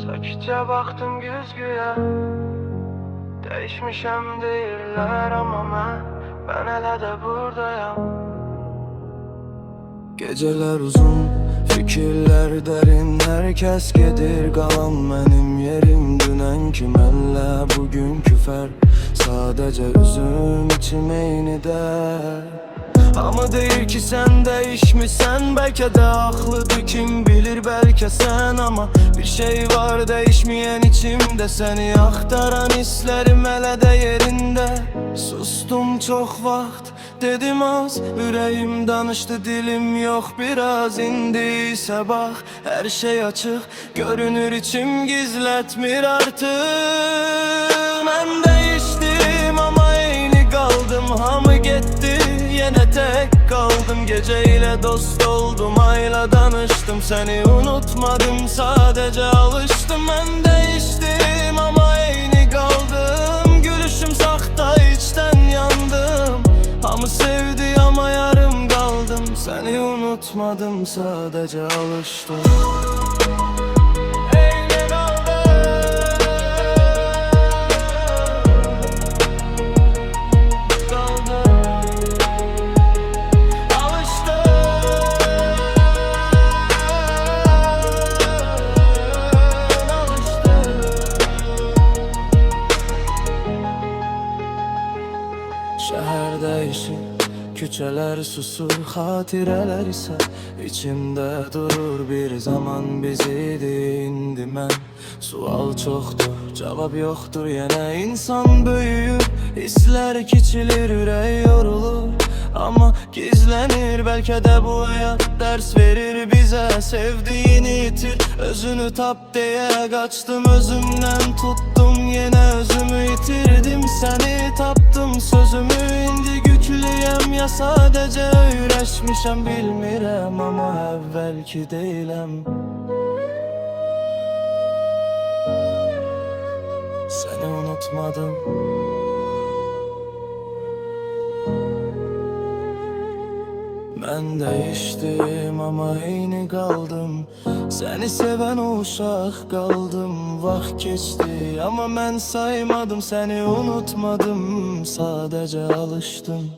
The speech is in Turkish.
Sakitçe baktım güzgüye. Değişmişem deyirlər ama ben hele de buradayım. Geceler uzun, fikirler derin. Herkes gedir, qalan benim yerim. Dünenki mənlə bugünkü fərq. Sadece üzüm içim eyni der. Ama deyir ki sen değişmişsen, belki de haklıdır kim bilir, belki sen. Ama bir şey var değişmeyen içimde, seni aktaran hislerim hele de yerinde. Sustum çok vaxt, dedim az, yüreğim danıştı, dilim yok biraz. İndiyse bak, her şey açık görünür, içim gizletmir artık. Ben değiştim ama eyni kaldım, hamı gitti yine tek kaldım. Geceyle dost oldum, ayla danıştım, seni unutmadım, sadece alıştım. Ben değiştim ama eyni kaldım, gülüşüm sakta, içten yandım. Hamı sevdi ama yarım kaldım, seni unutmadım, sadece alıştım. Şehir değişir, küçeler susur, hatireler ise içimde durur. Bir zaman biziydi, indi mən. Sual çoktur, cevap yoktur, yine insan büyür. Hisler kiçilir, ürək yorulur, ama gizlenir. Belki de bu hayat ders verir bize, sevdiğini itir, özünü tap diye kaçtım özümden. Tuttum yine özümü, yitirdim seni, taptım sözümü. İndi güçlüyem ya sadece öyrəşmişəm, bilmirəm ama evvelki deyiləm. Seni unutmadım. Ben değiştim ama eyni kaldım, seni seven o uşaq kaldım. Vaxt geçti ama ben saymadım, seni unutmadım, sadece alıştım.